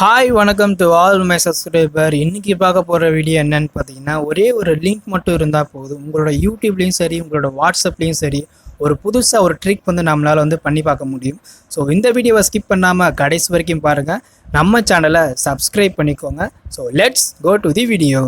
Hi வணக்கம் to all my subscriber. இன்றைக்கி பார்க்க போகிற வீடியோ என்னன்னு பார்த்தீங்கன்னா, ஒரே ஒரு லிங்க் மட்டும் இருந்தால் போதும். உங்களோட யூடியூப்லேயும் சரி, உங்களோட வாட்ஸ்அப்லேயும் சரி, ஒரு புதுசாக ஒரு ட்ரிக் வந்து நம்மளால் வந்து பண்ணி பார்க்க முடியும். ஸோ இந்த வீடியோவை ஸ்கிப் பண்ணாமல் கடைசி வரைக்கும் பாருங்கள். நம்ம சேனலை சப்ஸ்கிரைப் பண்ணிக்கோங்க. So let's go to the video.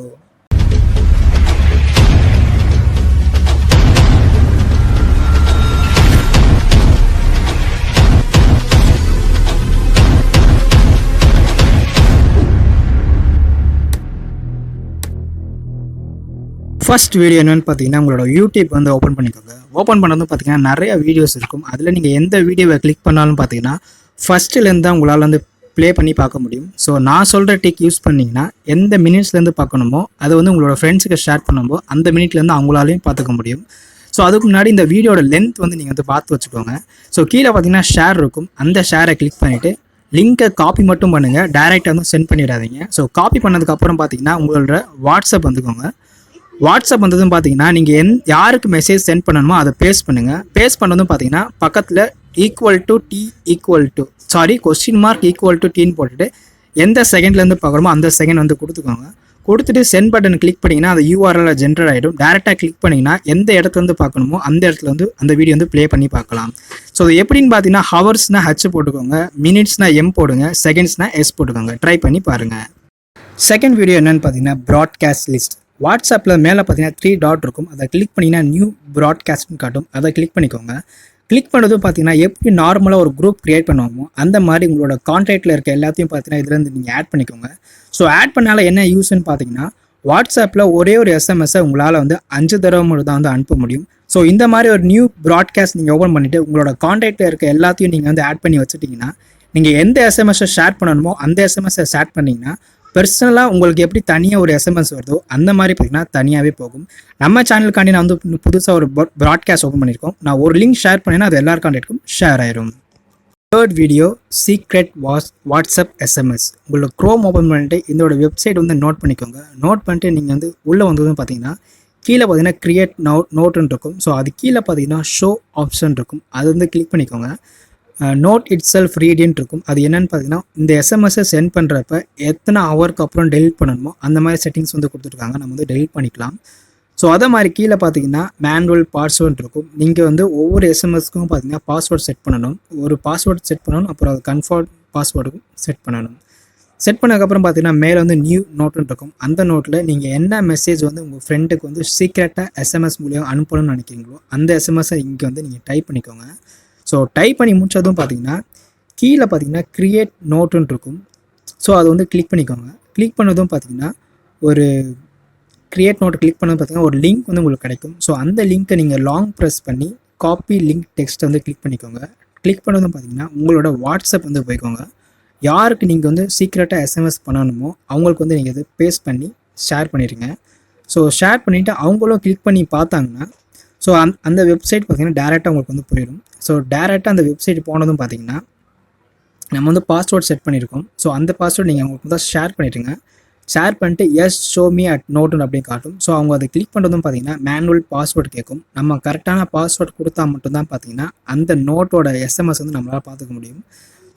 First video என்னென்னு பார்த்தீங்கன்னா, உங்களோட யூடியூப் வந்து ஓப்பன் பண்ணிக்கோங்க. ஓப்பன் பண்ணதும் பார்த்தீங்கன்னா நிறைய வீடியோஸ் இருக்கும். அதில் நீங்கள் எந்த வீடியோவை கிளிக் பண்ணாலும் பார்த்தீங்கன்னா ஃபஸ்ட்டுலேருந்து தான் உங்களால் வந்து ப்ளே பண்ணி பார்க்க முடியும். ஸோ நான் சொல்கிற டிக் யூஸ் பண்ணிங்கன்னா எந்த மினிட்ஸ்லேருந்து பார்க்கணுமோ அது வந்து உங்களோட ஃப்ரெண்ட்ஸுக்கு ஷேர் பண்ணும்போது அந்த மினிட்லேருந்து அவங்களாலையும் பார்த்துக்க முடியும். ஸோ அதுக்கு முன்னாடி இந்த வீடியோட லென்த் வந்து நீங்கள் வந்து பார்த்து வச்சுக்கோங்க. ஸோ கீழே பார்த்தீங்கன்னா ஷேர் இருக்கும். அந்த ஷேரை கிளிக் பண்ணிவிட்டு லிங்கை காப்பி மட்டும் பண்ணுங்கள். டைரெக்டாக வந்து சென்ட் பண்ணிடாதீங்க. ஸோ காப்பி பண்ணதுக்கப்புறம் பார்த்தீங்கன்னா உங்களோட வாட்ஸ்அப் வந்துக்கோங்க. வாட்ஸ்அப் வந்ததும் பார்த்தீங்கன்னா நீங்கள் யாருக்கு மெசேஜ் சென்ட் பண்ணணுமோ அதை பேஸ்ட் பண்ணுங்கள். பேஸ்ட் பண்ணதும் பார்த்தீங்கன்னா பக்கத்தில் கொஸ்டின் மார்க் ஈக்குவல் டு டீன்னு போட்டுட்டு எந்த செகண்ட்லேருந்து பார்க்குறோமோ அந்த செகண்ட் வந்து கொடுத்துக்கோங்க. கொடுத்துட்டு சென்ட் பட்டன் கிளிக் பண்ணிங்கன்னா அது யூஆர்எல் ஜென்ரேட் ஆகிடும். டேரெக்டாக கிளிக் பண்ணிங்கன்னா எந்த இடத்துலேருந்து பார்க்கணுமோ அந்த இடத்துல வந்து அந்த வீடியோ வந்து ப்ளே பண்ணி பார்க்கலாம். ஸோ அது எப்படின்னு பார்த்தீங்கன்னா ஹவர்ஸ்னால் ஹச் போட்டுக்கோங்க, மினிட்ஸ்னால் எம் போடுங்க, செகண்ட்ஸ்னால் எஸ் போட்டுக்கோங்க. ட்ரை பண்ணி பாருங்கள். செகண்ட் வீடியோ என்னென்னு பார்த்தீங்கன்னா ப்ராட்காஸ்ட் லிஸ்ட். வாட்ஸ்அப்பில் மேலே பார்த்தீங்கன்னா 3 டாட் இருக்கும். அதை கிளிக் பண்ணிங்கன்னா நியூ ப்ராட்காஸ்ட்னு காட்டும். அதை கிளிக் பண்ணிக்கோங்க. கிளிக் பண்ணதும் பார்த்தீங்கன்னா எப்படி நார்மலாக ஒரு குரூப் க்ரியேட் பண்ணுவோமோ அந்த மாதிரி உங்களோட கான்டாக்டில் இருக்க எல்லாத்தையும் பார்த்தீங்கன்னா இதுலேருந்து நீங்கள் ஆட் பண்ணிக்கோங்க. ஸோ ஆட் பண்ணால என்ன யூஸ்ன்னு பார்த்தீங்கன்னா வாட்ஸ்அப்பில் ஒரே ஒரு எஸ்எம்எஸ்ஸை உங்களால் வந்து 5 தடவை மட்டும் தான் வந்து அனுப்ப முடியும். ஸோ இந்த மாதிரி ஒரு நியூ ப்ராட்காஸ்ட் நீங்கள் ஓப்பன் பண்ணிவிட்டு உங்களோட கான்டாக்டில் இருக்க எல்லாத்தையும் நீங்கள் வந்து ஆட் பண்ணி வச்சுட்டிங்கன்னா நீங்கள் எந்த எஸ்எம்எஸ்ஸை ஷேர் பண்ணணுமோ அந்த எஸ்எம்எஸ்ஸை ஷேர் பண்ணிங்கன்னா பர்சனலாக உங்களுக்கு எப்படி தனியாக ஒரு எஸ்எம்எஸ் வருதோ அந்த மாதிரி பார்த்தீங்கன்னா தனியாகவே போகும். நம்ம சேனலுக்காண்டி நான் வந்து புதுசாக ஒரு ப்ராட்காஸ்ட் ஓப்பன் பண்ணியிருக்கோம். நான் ஒரு லிங்க் ஷேர் பண்ணினா அது எல்லார் கான்டாக்டுக்கும் ஷேர் ஆயிரும். Third video secret WhatsApp SMS. உங்களுக்கு க்ரோம் ஓப்பன் பண்ணிட்டு இதோட வெப்சைட் வந்து நோட் பண்ணிக்கோங்க. நோட் பண்ணிட்டு நீங்கள் வந்து உள்ளே வந்ததும் பார்த்தீங்கன்னா கீழே பார்த்தீங்கன்னா கிரியேட் நோட்டுன்னு இருக்கும். ஸோ அது கீழே பார்த்தீங்கன்னா ஷோ ஆப்ஷன் இருக்கும். அது வந்து கிளிக் பண்ணிக்கோங்க. நோட் இட் செல்ஃப் ரீடின்னு இருக்கும். அது என்னென்னு பார்த்தீங்கன்னா இந்த எஸ்எம்எஸ்ஸை சென்ட் பண்ணுறப்ப எத்தனை ஹவருக்கு அப்புறம் டெலிட் பண்ணணுமோ அந்த மாதிரி செட்டிங்ஸ் வந்து கொடுத்துருக்காங்க. நம்ம வந்து டெலிட் பண்ணிக்கலாம். ஸோ அதே மாதிரி கீழே பார்த்தீங்கன்னா மேனுவல் பாஸ்வேர்ட் இருக்கும். நீங்கள் வந்து ஒவ்வொரு எஸ்எம்எஸ்க்கும் பார்த்தீங்கன்னா பாஸ்வேர்ட் செட் பண்ணணும். ஒரு பாஸ்வேர்ட் செட் பண்ணணும், அப்புறம் அது கன்ஃபார்ம் பாஸ்வேர்டுக்கும் செட் பண்ணணும். செட் பண்ணதுக்கப்புறம் பார்த்தீங்கன்னா மேலே வந்து நியூ நோட்டுன்னு இருக்கும். அந்த நோட்டில் நீங்கள் என்ன மெசேஜ் வந்து உங்கள் ஃப்ரெண்டுக்கு வந்து சீக்ரெட்டாக எஸ்எம்எஸ் மூலியம் அனுப்பணும்னு நினைக்கிறீங்களோ அந்த எஸ்எம்எஸ்ஸை இங்கே வந்து நீங்கள் டைப் பண்ணிக்கோங்க. ஸோ டைப் பண்ணி முடிச்சதும் பார்த்தீங்கன்னா கீழே பார்த்தீங்கன்னா க்ரியேட் நோட்டுன்னு இருக்கும். ஸோ அது வந்து கிளிக் பண்ணிக்கோங்க. கிளிக் பண்ணதும் பார்த்தீங்கன்னா ஒரு க்ரியேட் நோட்டு கிளிக் பண்ணது பார்த்தீங்கன்னா ஒரு லிங்க் வந்து உங்களுக்கு கிடைக்கும். ஸோ அந்த லிங்க்கை நீங்கள் லாங் ப்ரெஸ் பண்ணி காப்பி லிங்க் டெக்ஸ்ட் வந்து கிளிக் பண்ணிக்கோங்க. கிளிக் பண்ணதும் பார்த்தீங்கன்னா உங்களோட வாட்ஸ்அப் வந்து போய்க்கோங்க. யாருக்கு நீங்கள் வந்து சீக்ரெட்டாக எஸ்எம்எஸ் பண்ணணுமோ அவங்களுக்கு வந்து நீங்கள் இதை பேஸ்ட் பண்ணி ஷேர் பண்ணிடுங்க. ஸோ ஷேர் பண்ணிவிட்டு அவங்களும் கிளிக் பண்ணி பார்த்தாங்கன்னா ஸோ அந்த வெப்சைட் பார்த்தீங்கன்னா டேரெக்டாக உங்களுக்கு வந்து போயிடும். ஸோ டேரெக்டாக அந்த வெப்சைட் போனதும் பார்த்தீங்கன்னா நம்ம வந்து பாஸ்வேர்ட் செட் பண்ணியிருக்கோம். ஸோ அந்த பாஸ்வேர்ட் நீங்கள் அவங்களுக்கு தான் ஷேர் பண்ணிவிடுங்க. ஷேர் பண்ணிட்டு எஸ் ஷோ மீ அட் நோட்டுன்னு அப்படின்னு காட்டும். ஸோ அவங்க அதை கிளிக் பண்ணுறதும் பார்த்தீங்கன்னா மேனுவல் பாஸ்வேர்டு கேட்கும். நம்ம கரெக்டான பாஸ்வேர்ட் கொடுத்தா மட்டும்தான் பார்த்தீங்கன்னா அந்த நோட்டோட எஸ்எம்எஸ் வந்து நம்மளால் பார்த்துக்க முடியும்.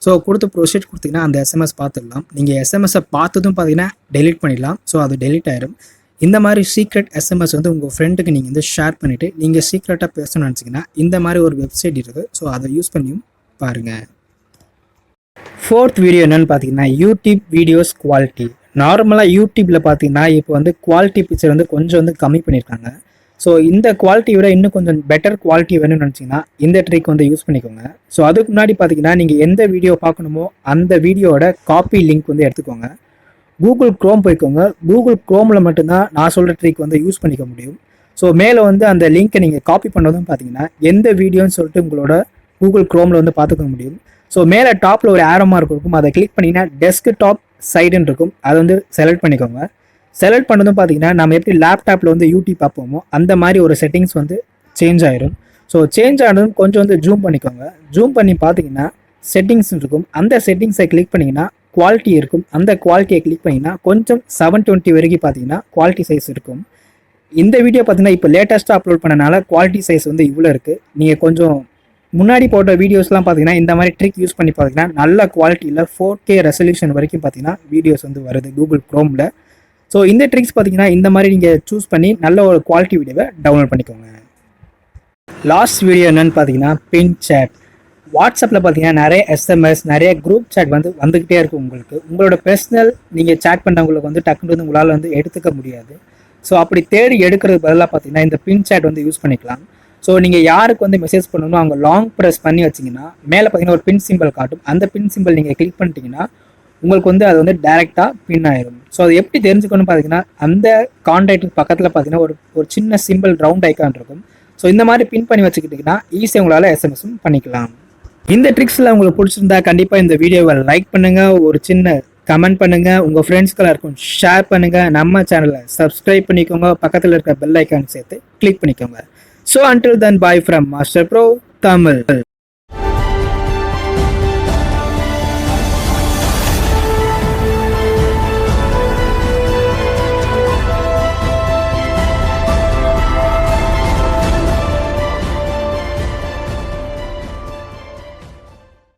ஸோ கொடுத்து ப்ரொசீட் கொடுத்தீங்கன்னா அந்த எஸ்எம்எஸ் பார்த்துடலாம். நீங்கள் எஸ்எம்எஸ்ஸை பார்த்ததும் பார்த்தீங்கன்னா டெலிட் பண்ணிடலாம். ஸோ அது டெலிட் ஆயிடும். இந்த மாதிரி சீக்ரெட் எஸ்எம்எஸ் வந்து உங்கள் ஃப்ரெண்டுக்கு நீங்கள் வந்து ஷேர் பண்ணிவிட்டு நீங்கள் சீக்ரெட்டாக பேசணும்னு நினச்சிங்கன்னா இந்த மாதிரி ஒரு வெப்சைட் இருக்குது. ஸோ அதை யூஸ் பண்ணியும் பாருங்கள். ஃபோர்த் வீடியோ என்னென்னு பார்த்தீங்கன்னா யூடியூப் வீடியோஸ் குவாலிட்டி. நார்மலாக யூடியூப்பில் பார்த்தீங்கன்னா இப்போ வந்து குவாலிட்டி பிக்சர் வந்து கொஞ்சம் வந்து கம்மி பண்ணியிருக்காங்க. ஸோ இந்த குவாலிட்டி விட இன்னும் கொஞ்சம் பெட்டர் குவாலிட்டி வேணும்னு நினச்சிங்கன்னா இந்த ட்ரிக் வந்து யூஸ் பண்ணிக்கோங்க. ஸோ அதுக்கு முன்னாடி பார்த்தீங்கன்னா நீங்கள் எந்த வீடியோ பார்க்கணுமோ அந்த வீடியோட காப்பி லிங்க் வந்து எடுத்துக்கோங்க. கூகுள் க்ரோம் போய்க்கோங்க. கூகுள் க்ரோமில் மட்டும்தான் நான் சொல்கிற ட்ரிக் வந்து யூஸ் பண்ணிக்க முடியும். ஸோ மேலே வந்து அந்த லிங்க்கை நீங்கள் காப்பி பண்ணதும் பார்த்தீங்கன்னா எந்த வீடியோன்னு சொல்லிட்டு உங்களோட கூகுள் க்ரோமில் வந்து பார்த்துக்க முடியும். ஸோ மேலே டாப்பில் ஒரு ஆரோ மார்க் இருக்கும். அதை கிளிக் பண்ணிங்கன்னா டெஸ்க்டாப் சைடுன்னு இருக்கும். அதை வந்து செலக்ட் பண்ணிக்கோங்க. செலக்ட் பண்ணதும் பார்த்தீங்கன்னா நம்ம எப்படி லேப்டாப்பில் வந்து யூடியூப் பார்ப்போமோ அந்த மாதிரி ஒரு செட்டிங்ஸ் வந்து சேஞ்ச் ஆயிடும். ஸோ சேஞ்ச் ஆனதும் கொஞ்சம் வந்து ஜூம் பண்ணிக்கோங்க. ஜூம் பண்ணி பார்த்தீங்கன்னா செட்டிங்ஸ் இருக்கும். அந்த செட்டிங்ஸை கிளிக் பண்ணிங்கன்னா குவாலிட்டி இருக்கும். அந்த குவாலிட்டியை கிளிக் பண்ணிங்கன்னா கொஞ்சம் 720 வரைக்கும் பார்த்தீங்கன்னா குவாலிட்டி சைஸ் இருக்கும். இந்த வீடியோ பார்த்தீங்கன்னா இப்போ லேட்டஸ்ட்டாக அப்லோட் பண்ணனால குவாலிட்டி சைஸ் வந்து இவ்வளோ இருக்குது. நீங்கள் கொஞ்சம் முன்னாடி போட்ட வீடியோஸ்லாம் பார்த்தீங்கன்னா இந்த மாதிரி ட்ரிக் யூஸ் பண்ணி பார்த்தீங்கன்னா நல்ல குவாலிட்டியில் 4K ரெசல்யூஷன் வரைக்கும் பார்த்தீங்கன்னா வீடியோஸ் வந்து வருது கூகுள் க்ரோமில். ஸோ இந்த ட்ரிக்ஸ் பார்த்தீங்கன்னா இந்த மாதிரி நீங்கள் சூஸ் பண்ணி நல்ல ஒரு குவாலிட்டி வீடியோவை டவுன்லோட் பண்ணிக்கோங்க. லாஸ்ட் வீடியோ என்னன்னு பார்த்தீங்கன்னா பின் சேட். வாட்ஸ்அப்பில் பார்த்தீங்கன்னா நிறைய எஸ்எம்எஸ், நிறைய குரூப் சேட் வந்து வந்துக்கிட்டே இருக்கும். உங்களோட பர்சனல் நீங்கள் சேட் பண்ணுறவங்களுக்கு வந்து டக்குனு வந்து உங்களால் வந்து எடுத்துக்க முடியாது. ஸோ அப்படி தேடி எடுக்கிறது பதிலாக பார்த்தீங்கன்னா இந்த பின் சேட் வந்து யூஸ் பண்ணிக்கலாம். ஸோ நீங்கள் யாருக்கு வந்து மெசேஜ் பண்ணணும் அவங்க லாங் ப்ரெஸ் பண்ணி வச்சிங்கன்னா மேலே பார்த்தீங்கன்னா ஒரு பின் சிம்பிள் காட்டும். அந்த பின் சிம்பிள் நீங்கள் கிளிக் பண்ணிட்டீங்கன்னா உங்களுக்கு வந்து அது வந்து டைரெக்டாக பின் ஆயிடும். ஸோ அது எப்படி தெரிஞ்சுக்கணும்னு பார்த்தீங்கன்னா அந்த கான்டாக்ட்டுக்கு பக்கத்தில் பார்த்தீங்கன்னா ஒரு சின்ன சிம்பிள் ரவுண்ட் ஐக்கான் இருக்கும். ஸோ இந்த மாதிரி பின் பண்ணி வச்சுக்கிட்டிங்கன்னா ஈஸியாக உங்களால் எஸ்எம்எஸும் பண்ணிக்கலாம். இந்த ட்ரிக்ஸில் உங்களுக்கு பிடிச்சிருந்தா கண்டிப்பாக இந்த வீடியோவை லைக் பண்ணுங்கள், ஒரு சின்ன கமெண்ட் பண்ணுங்கள், உங்கள் ஃப்ரெண்ட்ஸ்க்கு இருக்கும் ஷேர் பண்ணுங்கள், நம்ம சேனலை சப்ஸ்கிரைப் பண்ணிக்கோங்க, பக்கத்தில் இருக்க பெல் ஐக்கான் சேர்த்து கிளிக் பண்ணிக்கோங்க. So until then, bye from Master Pro Tamil.